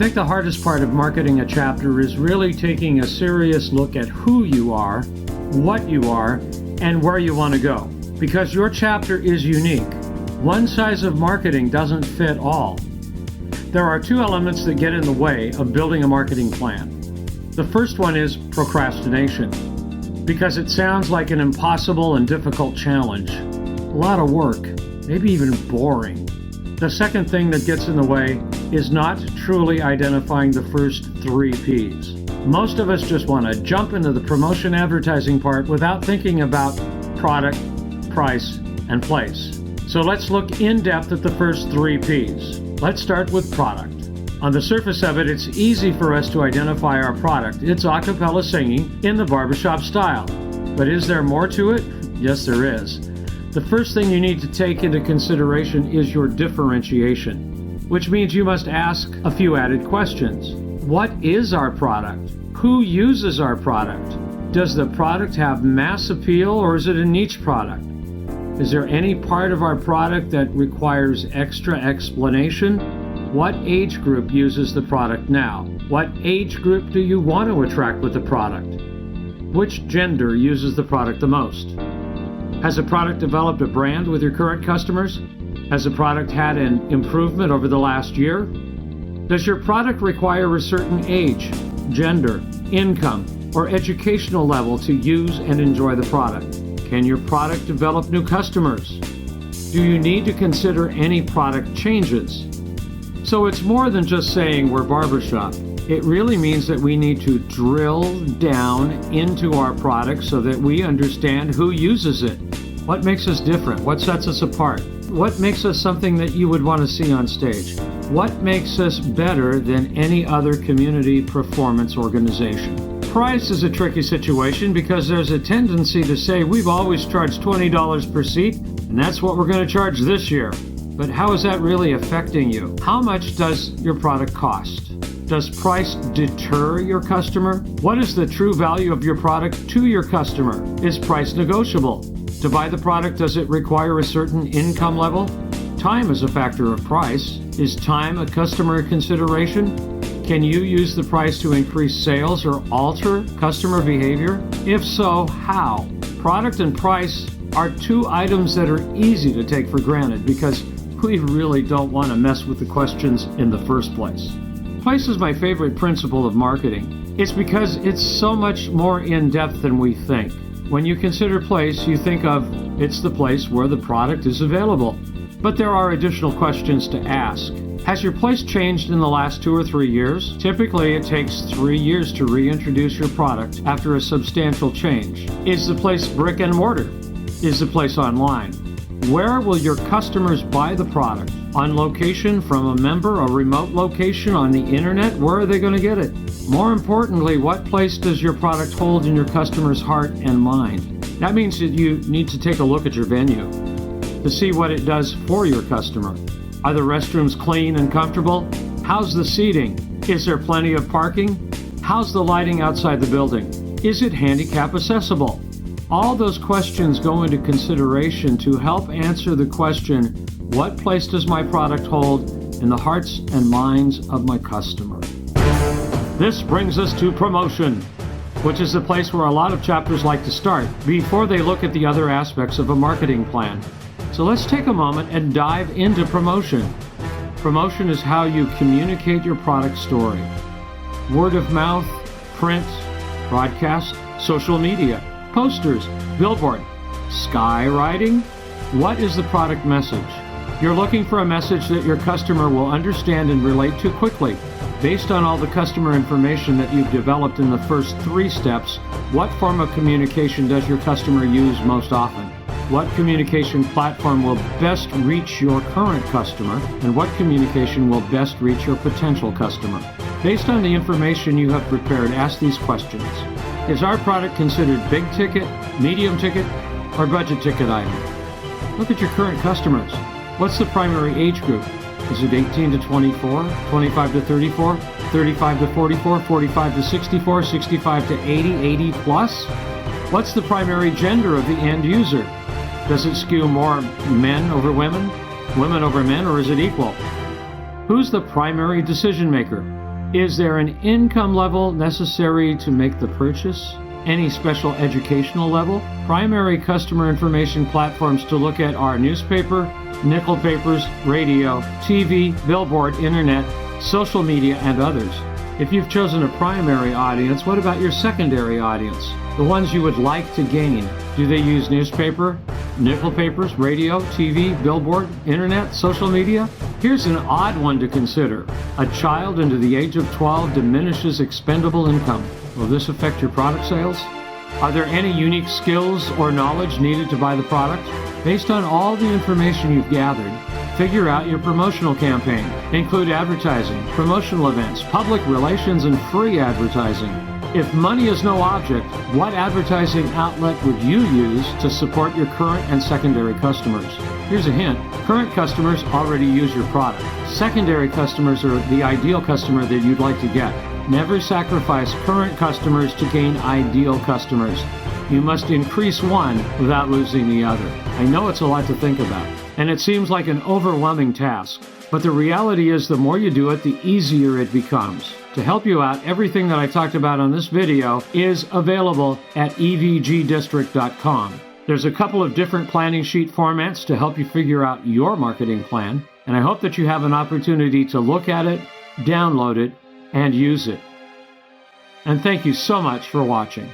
think the hardest part of marketing a chapter is really taking a serious look at who you are, what you are, and where you want to go. Because your chapter is unique. One size of marketing doesn't fit all. There are two elements that get in the way of building a marketing plan. The first one is procrastination, because it sounds like an impossible and difficult challenge. A lot of work, maybe even boring. The second thing that gets in the way is not truly identifying the first 3 Ps. Most of us just want to jump into the promotion advertising part without thinking about product, price, and place. So let's look in depth at the first 3 Ps. Let's start with product. On the surface of it, it's easy for us to identify our product. It's a cappella singing in the barbershop style. But is there more to it? Yes, there is. The first thing you need to take into consideration is your differentiation, which means you must ask a few added questions. What is our product? Who uses our product? Does the product have mass appeal or is it a niche product? Is there any part of our product that requires extra explanation? What age group uses the product now? What age group do you want to attract with the product? Which gender uses the product the most? Has the product developed a brand with your current customers? Has the product had an improvement over the last year? Does your product require a certain age, gender, income, or educational level to use and enjoy the product? Can your product develop new customers? Do you need to consider any product changes? So it's more than just saying we're Barbershop. It really means that we need to drill down into our product so that we understand who uses it. What makes us different? What sets us apart? What makes us something that you would want to see on stage? What makes us better than any other community performance organization? Price is a tricky situation because there's a tendency to say we've always charged $20 per seat and that's what we're going to charge this year. But how is that really affecting you? How much does your product cost? Does price deter your customer? What is the true value of your product to your customer? Is price negotiable? To buy the product, does it require a certain income level? Time is a factor of price. Is time a customer consideration? Can you use the price to increase sales or alter customer behavior? If so, how? Product and price are two items that are easy to take for granted because we really don't want to mess with the questions in the first place. Place is my favorite principle of marketing. It's because it's so much more in-depth than we think. When you consider place, you think of it's the place where the product is available. But there are additional questions to ask. Has your place changed in the last 2 or 3 years? Typically, it takes 3 years to reintroduce your product after a substantial change. Is the place brick and mortar? Is the place online? Where will your customers buy the product? On location, from a member, a remote location, on the internet? Where are they going to get it? More importantly, what place does your product hold in your customer's heart and mind? That means that you need to take a look at your venue to see what it does for your customer. Are the restrooms clean and comfortable? How's the seating? Is there plenty of parking? How's the lighting outside the building? Is it handicap accessible? All those questions go into consideration to help answer the question, what place does my product hold in the hearts and minds of my customer? This brings us to promotion, which is the place where a lot of chapters like to start before they look at the other aspects of a marketing plan. So let's take a moment and dive into promotion. Promotion is how you communicate your product story. Word of mouth, print, broadcast, social media, posters, billboard, skywriting. What is the product message? You're looking for a message that your customer will understand and relate to quickly. Based on all the customer information that you've developed in the first 3 steps, what form of communication does your customer use most often? What communication platform will best reach your current customer, and what communication will best reach your potential customer? Based on the information you have prepared, ask these questions. Is our product considered big ticket, medium ticket, or budget ticket item? Look at your current customers. What's the primary age group? Is it 18 to 24, 25 to 34, 35 to 44, 45 to 64, 65 to 80, 80 plus? What's the primary gender of the end user? Does it skew more men over women, women over men, or is it equal? Who's the primary decision maker? Is there an income level necessary to make the purchase? Any special educational level? Primary customer information platforms to look at are newspaper, nickel papers, radio, TV, billboard, internet, social media, and others. If you've chosen a primary audience, what about your secondary audience? The ones you would like to gain. Do they use newspaper, nickel papers, radio, TV, billboard, internet, social media? Here's an odd one to consider. A child under the age of 12 diminishes expendable income. Will this affect your product sales? Are there any unique skills or knowledge needed to buy the product? Based on all the information you've gathered, figure out your promotional campaign. Include advertising, promotional events, public relations, and free advertising. If money is no object, what advertising outlet would you use to support your current and secondary customers? Here's a hint. Current customers already use your product. Secondary customers are the ideal customer that you'd like to get. Never sacrifice current customers to gain ideal customers. You must increase one without losing the other. I know it's a lot to think about, and it seems like an overwhelming task. But the reality is the more you do it, the easier it becomes. To help you out, everything that I talked about on this video is available at evgdistrict.com. There's a couple of different planning sheet formats to help you figure out your marketing plan, and I hope that you have an opportunity to look at it, download it, and use it. And thank you so much for watching.